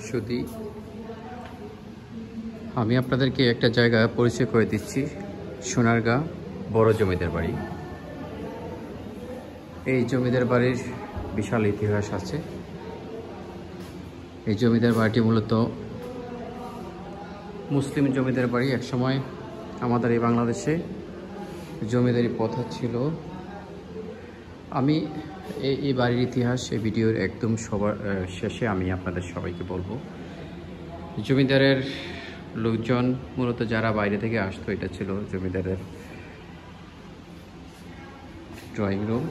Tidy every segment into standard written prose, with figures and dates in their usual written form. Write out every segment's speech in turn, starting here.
শুধু আমি আপনাদেরকে একটা জায়গা পরিচয় করে দিচ্ছি, সোনারগাঁ বড় জমিদার বাড়ি। এই জমিদার বাড়ির বিশাল ইতিহাস আছে। এই জমিদার বাড়িটি মূলত মুসলিম জমিদার বাড়ি। একসময় আমাদের এই বাংলাদেশে জমিদারি প্রথা ছিল। আমি এই বাড়ির ইতিহাস এই ভিডিওর একদম সবার শেষে আমি আপনাদের সবাইকে বলবো। জমিদারের লোকজন মূলত যারা বাইরে থেকে আসতো, এটা ছিল জমিদারের ড্রয়িং রুম,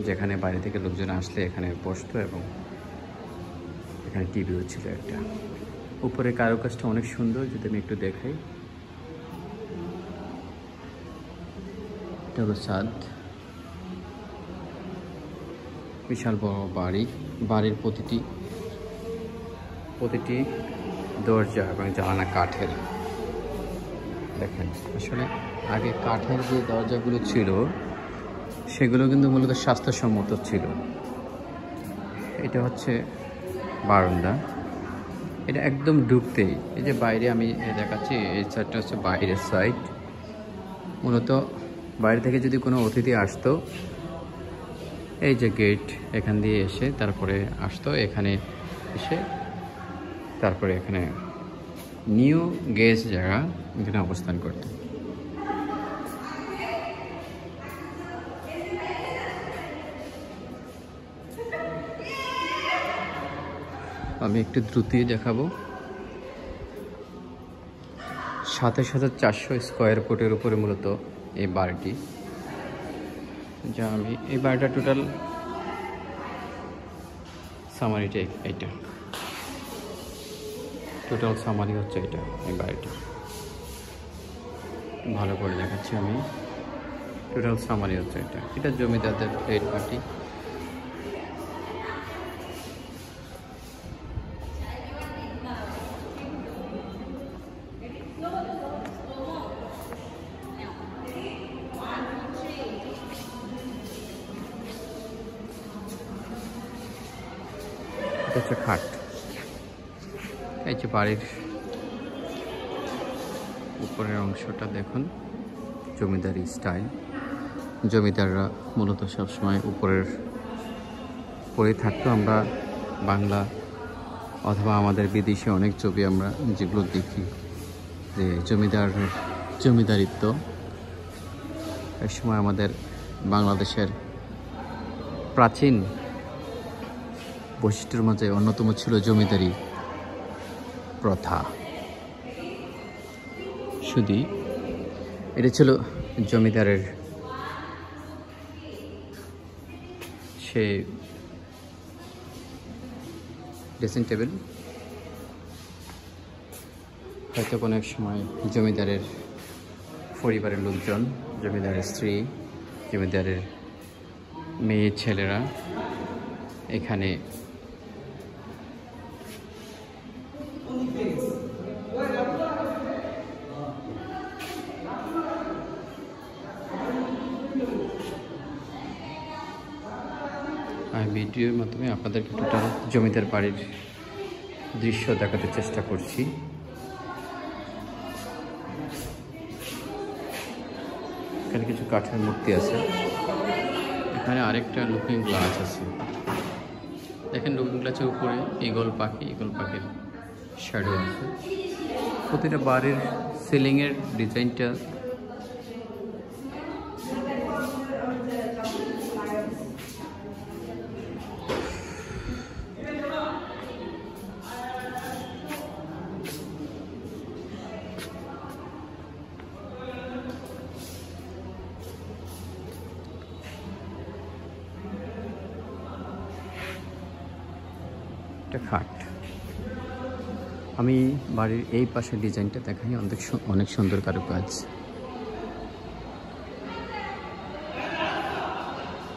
যেখানে বাইরে থেকে লোকজন আসলে এখানে বসতো এবং এখানে টিভিও ছিল একটা। উপরে কারুকাজটা অনেক সুন্দর, যদি আমি একটু দেখাই। এটা হলো ছাদ। বিশাল বড় বাড়ি। বাড়ির প্রতিটি দরজা এবং জানালা কাঠের। দেখেন, আসলে আগে কাঠের যে দরজাগুলো ছিল সেগুলো কিন্তু মূলত স্বাস্থ্যসম্মত ছিল। এটা হচ্ছে বারান্দা। এটা একদম ঢুকতেই এই যে বাইরে আমি দেখাচ্ছি, এই সাইডটা হচ্ছে বাইরের সাইড। মূলত বাইরে থেকে যদি কোনো অতিথি আসতো, এই যে গেট, এখান দিয়ে এসে তারপরে আসতো, এখানে এসে তারপরে এখানে নিউ গেস্ট জায়গা এখানে অবস্থান করত। আমি একটু দ্রুতই দেখাবো। 27,400 স্কোয়ার ফুটের উপরে মূলত এই বাড়িটি। যা আমি এই বাড়িটা টোটাল সামারিটা এইটা, টোটাল সামারি হচ্ছে এটা। এই বাড়িটা ভালো করে দেখাচ্ছি আমি। টোটাল সামারি হচ্ছে এটা। এটা জমিদারদের প্লেট বাটি। এটা হচ্ছে খাট। এই যে বাড়ির উপরের অংশটা দেখুন, জমিদারি স্টাইল। জমিদাররা মূলত সবসময় উপরের পরে থাকতো। আমরা বাংলা অথবা আমাদের বিদেশে অনেক ছবি আমরা যেগুলো দেখি, যে জমিদারিত্ব। এক সময় আমাদের বাংলাদেশের প্রাচীন বৈশিষ্ট্যের মধ্যে অন্যতম ছিল জমিদারি প্রথা। শুধু এটা ছিল জমিদারের সে ড্রেসিং টেবিল। হয়তো কোনো এক সময় জমিদারের পরিবারের লোকজন, জমিদারের স্ত্রী, জমিদারের মেয়ে ছেলেরা এখানে ভিডিওর মাধ্যমে আপনাদেরকে টোটাল জমিদার বাড়ির দৃশ্য দেখাতে চেষ্টা করছি। এখানে কিছু কাঠের মূর্তি আছে। এখানে আরেকটা লুকিং গ্লাস আছে। দেখেন, লুকিং গ্লাসের উপরে ঈগল পাখির শ্যাডো আছে। প্রতিটা বাড়ির সিলিংয়ের ডিজাইনটা খাট। আমি বাড়ির এই পাশের ডিজাইনটা দেখাই, অনেক সুন্দর কারুকাজ,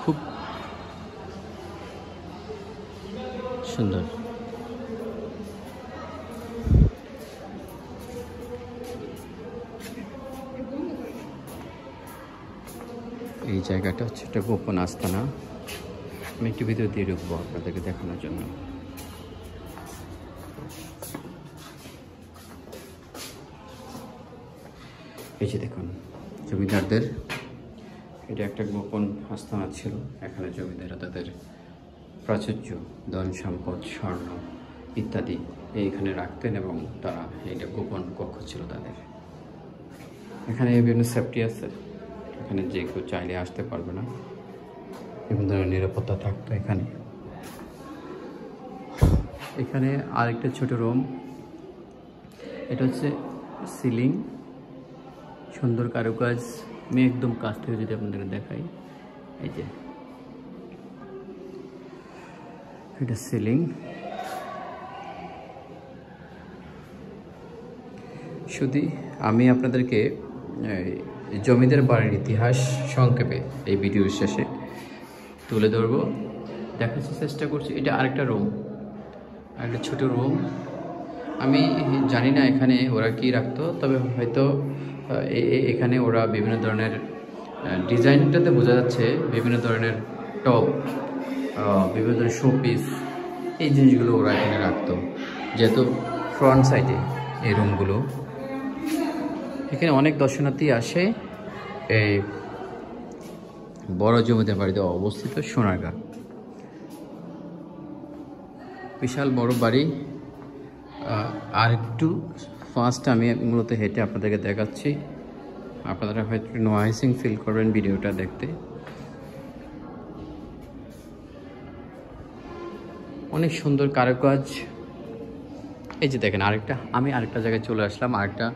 খুব সুন্দর। এই জায়গাটা হচ্ছে একটা গোপন আস্তানা। আমি একটু ভিতর দিয়ে ঢুকবো আপনাদেরকে দেখানোর জন্য। এই যে দেখুন জমিদারদের এটা একটা গোপন আস্তানা ছিল। এখানে জমিদাররা তাদের প্রাচুর্য, ধন সম্পদ, স্বর্ণ ইত্যাদি এইখানে রাখতেন এবং তারা এটা গোপন কক্ষ ছিল তাদের। এখানে বিভিন্ন সেফটি আছে, এখানে যে কেউ চাইলে আসতে পারবে না, বিভিন্ন ধরনের নিরাপত্তা থাকতো এখানে। এখানে আরেকটা ছোট রুম, এটা হচ্ছে সিলিং, সুন্দর কারুকাজ। আমি একদম কাছ থেকে যদি আপনাদেরকে দেখাই, এই যে এটা সিলিং। শুধু আমি আপনাদেরকে জমিদার বাড়ির ইতিহাস সংক্ষেপে এই ভিডিওর শেষে তুলে ধরবো, দেখার চেষ্টা করছি। এটা আরেকটা রুম, আরেকটা ছোট রুম। আমি জানি না এখানে ওরা কি রাখতো, তবে হয়তো এখানে ওরা বিভিন্ন ধরনের ডিজাইনটাতে বোঝা যাচ্ছে বিভিন্ন ধরনের টপ, বিভিন্ন ধরনের শোপিস, এই জিনিসগুলো ওরা এখানে রাখতো, যেহেতু ফ্রন্ট সাইডে এই রুমগুলো। এখানে অনেক দর্শনার্থী আসে। এই বড় জমিদার বাড়িতে অবস্থিত সোনারগাঁ, বিশাল বড় বাড়ি। আর একটু ফার্স্ট আমি মূলত হেঁটে আপনাদেরকে দেখাচ্ছি, আপনারা হয়তো নয়েসিং ফিল করবেন ভিডিওটা দেখতে। অনেক সুন্দর কারুকাজ। এই যে দেখেন আমি আরেকটা জায়গায় চলে আসলাম, আরেকটা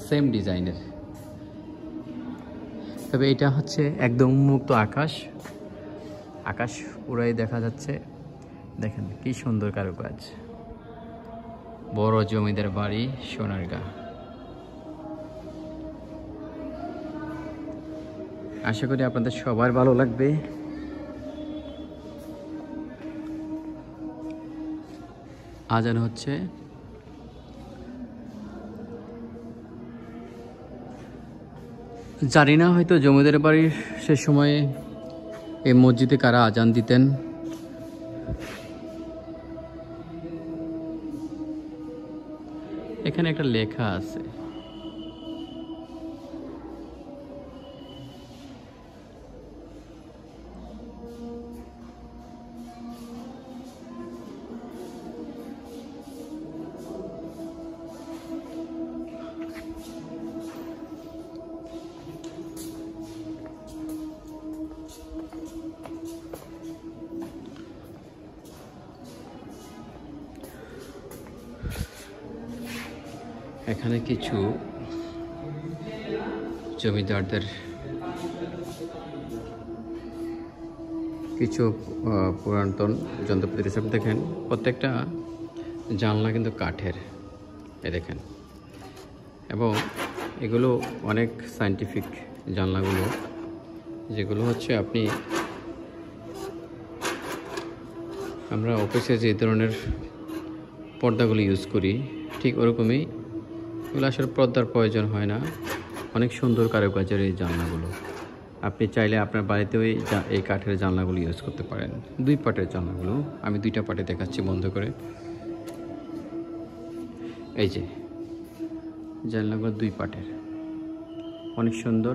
সেম ডিজাইনের। তবে এটা হচ্ছে একদম উন্মুক্ত আকাশ পুরাই দেখা যাচ্ছে। দেখেন কি সুন্দর কারুকাজ, বড় জমিদার বাড়ি সোনারগাঁ। আশা করি আপনাদের সবার ভালো লাগবে। আজান হচ্ছে। জানি না হয়তো জমিদার বাড়ির সে সময়ে এই মসজিদে কারা আজান দিতেন। এখানে একটা লেখা আছে, এখানে কিছু জমিদারদের কিছু পুরাতন যন্ত্রপাতি সব দেখেন। প্রত্যেকটা জানলা কিন্তু কাঠের, এ দেখেন, এবং এগুলো অনেক সায়েন্টিফিক জানলাগুলো, যেগুলো হচ্ছে আমরা অফিসে যে ধরনের পর্দাগুলো ইউজ করি ঠিক ওরকমই। এগুলো আসলে পর্দার প্রয়োজন হয় না। অনেক সুন্দর কারুকাজের এই জানলাগুলো। আপনি চাইলে আপনার বাড়িতেও এই কাঠের জানলাগুলো ইউজ করতে পারেন। 2 পাটের জানলাগুলো, আমি 2টা পাটে দেখাচ্ছি বন্ধ করে। এই যে জানলাগুলো 2 পাটের, অনেক সুন্দর।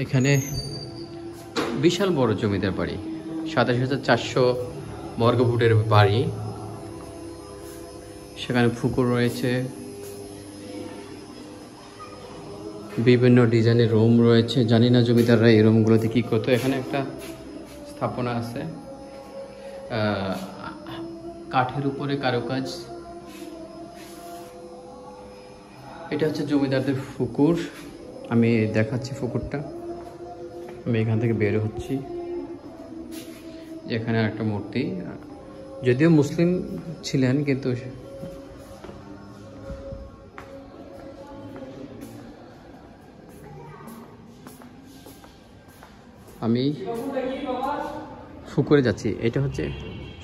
এখানে বিশাল বড় জমিদার বাড়ি, 27,400 বর্গফুটের বাড়ি। সেখানে পুকুর রয়েছে, বিভিন্ন ডিজাইনের রুম রয়েছে। জানি না জমিদাররা এই রুমগুলোতে কী করতো। এখানে একটা স্থাপনা আছে, কাঠের উপরে কারুকাজ। এটা হচ্ছে জমিদারদের পুকুর। আমি দেখাচ্ছি পুকুরটা। আমি এখান থেকে বের হচ্ছি। এখানে একটা মূর্তি, যদিও মুসলিম ছিলেন, কিন্তু আমি পুকুরে যাচ্ছি। এটা হচ্ছে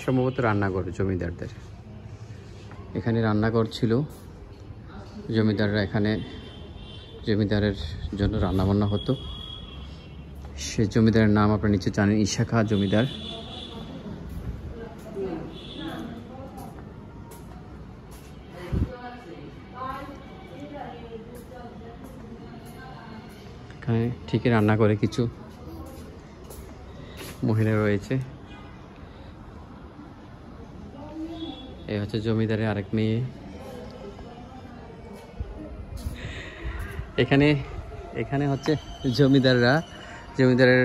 সম্ভবত রান্নাঘর জমিদারদের। এখানে রান্নাঘর ছিল, জমিদাররা এখানে জমিদারের জন্য রান্নাবান্না হতো। সে জমিদারের নাম আপনারা নিচে জানেন, ঈশা খাঁ জমিদার। এখানে ঠিকই রান্না করে কিছু মহিলা রয়েছে। এই হচ্ছে জমিদারের আরেক মেয়ে। এখানে হচ্ছে জমিদারের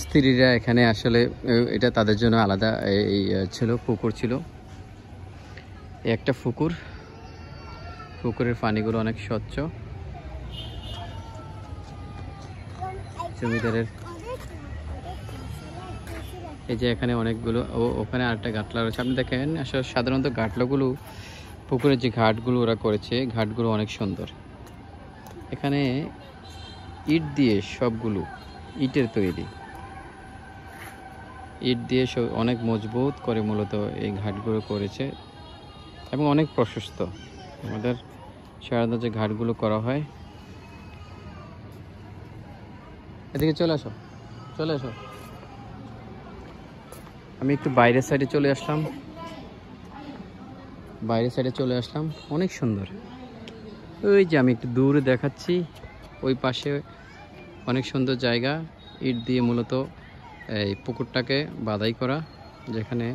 স্ত্রীরা এখানে আসলে এটা তাদের জন্য আলাদা এই ছিল, পুকুর ছিল। একটা পুকুরের পানিগুলো অনেক স্বচ্ছ। জমিদারের এই যে এখানে অনেকগুলো, ওখানে আরেকটা গাটলা রয়েছে। আপনি দেখেন আসলে সাধারণত গাটলাগুলো, পুকুরের যে ঘাটগুলো ওরা করেছে, ঘাটগুলো অনেক সুন্দর। এখানে ইট দিয়ে, সবগুলো ইটের তৈরি, ইট দিয়ে অনেক মজবুত করে মূলত এই ঘাটগুলো করেছে এবং অনেক প্রশস্ত। আমাদের সাধারণত যে ঘাটগুলো করা হয়। এদিকে চলে আসো। আমি একটু বাইরের সাইডে চলে আসলাম। অনেক সুন্দর। ওই যে আমি একটু দূরে দেখাচ্ছি, ওই পাশে অনেক সুন্দর জায়গা, ইট দিয়ে মূলত এই পুকুরটাকে বাধাই করা, যেখানে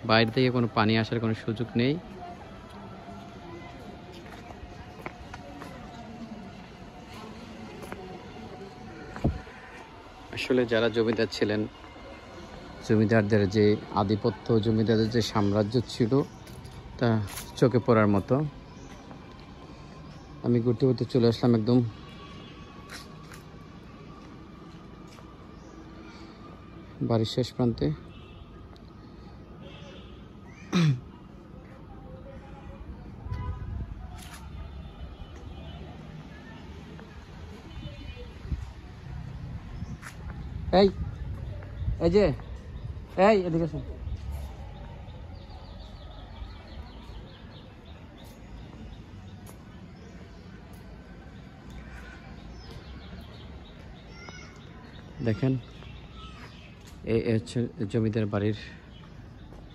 বাইরে থেকে কোনো পানি আসার কোনো সুযোগ নেই। আসলে যারা জমিদার ছিলেন, জমিদারদের যে আধিপত্য, জমিদারদের যে সাম্রাজ্য ছিল, তা চোখে পড়ার মতো। আমি ঘুরতে চলে আসলাম একদম বাড়ির শেষ প্রান্তে। এই এদিকে আসুন। দেখেন, এই হচ্ছে জমিদার বাড়ির।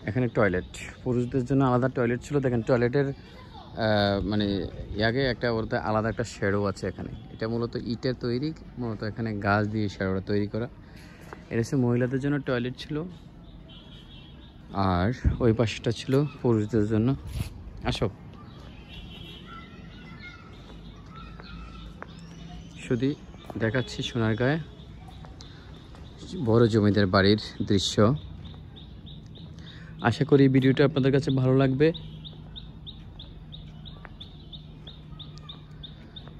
এখানে টয়লেট, পুরুষদের জন্য আলাদা টয়লেট ছিল। দেখেন টয়লেটের মানে আগে ওর আলাদা একটা শ্যাডো আছে এখানে। এটা মূলত ইটের তৈরি, মূলত এখানে গাছ দিয়ে শ্যাডোটা তৈরি করা। এটা হচ্ছে মহিলাদের জন্য টয়লেট ছিল, আর ওই পাশটা ছিল পুরুষদের জন্য। আসো, শুধু দেখাচ্ছি সোনারগাঁয়ে বড় জমিদার বাড়ির দৃশ্য। আশা করি ভিডিওটা আপনাদের কাছে ভালো লাগবে।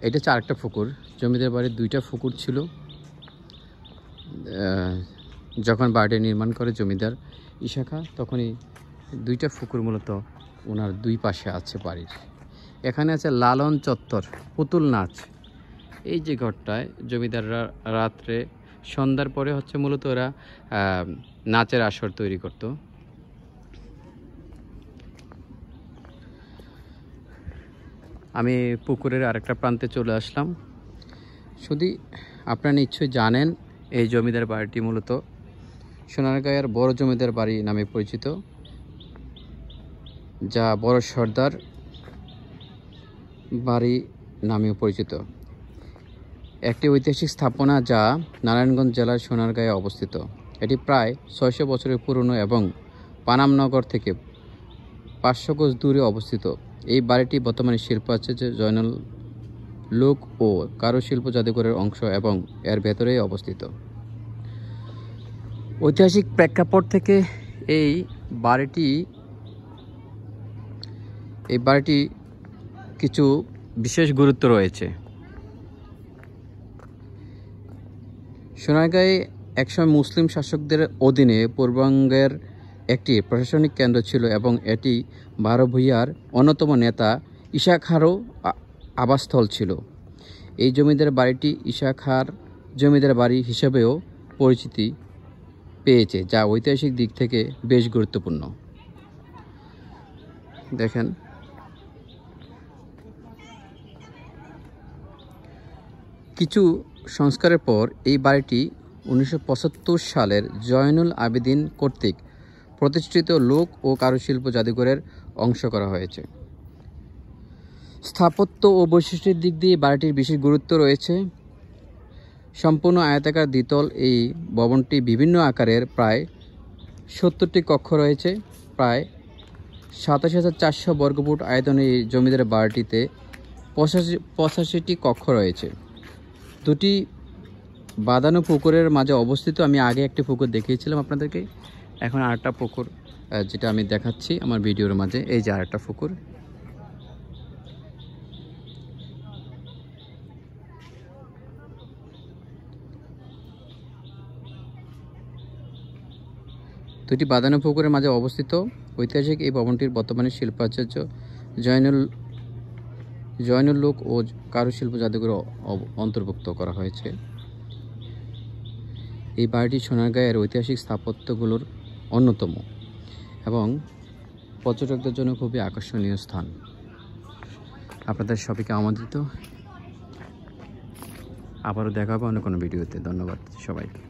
এটা হচ্ছে আরেকটা পুকুর। জমিদার বাড়ির দুইটা পুকুর ছিল। যখন বাড়িটা নির্মাণ করে জমিদার ঈশা খাঁ, তখনই দুইটা পুকুর মূলত ওনার দুই পাশে আছে বাড়ির। এখানে আছে লালন চত্বর, পুতুল নাচ। এই যে ঘরটায় জমিদাররা রাত্রে সন্ধ্যার পরে হচ্ছে মূলত ওরা নাচের আসর তৈরি করত। আমি পুকুরের আরেকটা প্রান্তে চলে আসলাম। শুধু আপনারা নিশ্চয়ই জানেন, এই জমিদার বাড়িটি মূলত সোনারগাঁয়ের বড় জমিদার বাড়ি নামে পরিচিত, যা বড় সর্দার বাড়ি নামেও পরিচিত। একটি ঐতিহাসিক স্থাপনা যা নারায়ণগঞ্জ জেলার সোনারগাঁয়ে অবস্থিত। এটি প্রায় 600 বছরের পুরনো এবং পানামনগর থেকে 500 গজ দূরে অবস্থিত। এই বাড়িটি বর্তমানে শিল্প আছে যে জয়নুল লোক ও কারুশিল্প জাদুঘরের অংশ এবং এর ভেতরেই অবস্থিত। ঐতিহাসিক প্রেক্ষাপট থেকে এই বাড়িটি কিছু বিশেষ গুরুত্ব রয়েছে। সোনারগাঁয়ে একসময় মুসলিম শাসকদের অধীনে পূর্ববঙ্গের একটি প্রশাসনিক কেন্দ্র ছিল এবং এটি বারো ভূঁইয়ার অন্যতম নেতা ঈশা খাঁরও আবাসস্থল ছিল। এই জমিদার বাড়িটি ঈশা খাঁর জমিদার বাড়ি হিসেবেও পরিচিতি পেয়েছে, যা ঐতিহাসিক দিক থেকে বেশ গুরুত্বপূর্ণ। দেখেন, কিছু সংস্কারের পর এই বাড়িটি 1975 সালের জয়নুল আবেদিন কর্তৃক প্রতিষ্ঠিত লোক ও কারুশিল্প জাদুঘরের অংশ করা হয়েছে। স্থাপত্য ও বৈশিষ্ট্যের দিক দিয়ে বাড়িটির বিশেষ গুরুত্ব রয়েছে। সম্পূর্ণ আয়তাকার দ্বিতল এই ভবনটি বিভিন্ন আকারের প্রায় 70টি কক্ষ রয়েছে। প্রায় 27,400 বর্গফুট আয়তনের এই জমিদার বাড়িটিতে 85টি কক্ষ রয়েছে। দুটি বাঁধানো পুকুরের মাঝে অবস্থিত। আমি আগে একটি পুকুর দেখিয়েছিলাম আপনাদেরকে, এখন আরেকটা পুকুর যেটা আমি দেখাচ্ছি আমার ভিডিওর মাঝে। এই যে আরেকটা পুকুর। দুটি বাঁধানো পুকুরের মাঝে অবস্থিত ঐতিহাসিক এই ভবনটির বর্তমানে শিল্পাচার্য জয়নুল লোক ও কারুশিল্প জাদুঘর অন্তর্ভুক্ত করা হয়েছে। এই বাড়িটি সোনারগাঁয়ের ঐতিহাসিক স্থাপত্যগুলোর অন্যতম এবং পর্যটকদের জন্য খুবই আকর্ষণীয় স্থান। আপনাদের সবাইকে আমন্ত্রিত। আবারও দেখা হবে অন্য কোনো ভিডিওতে। ধন্যবাদ সবাইকে।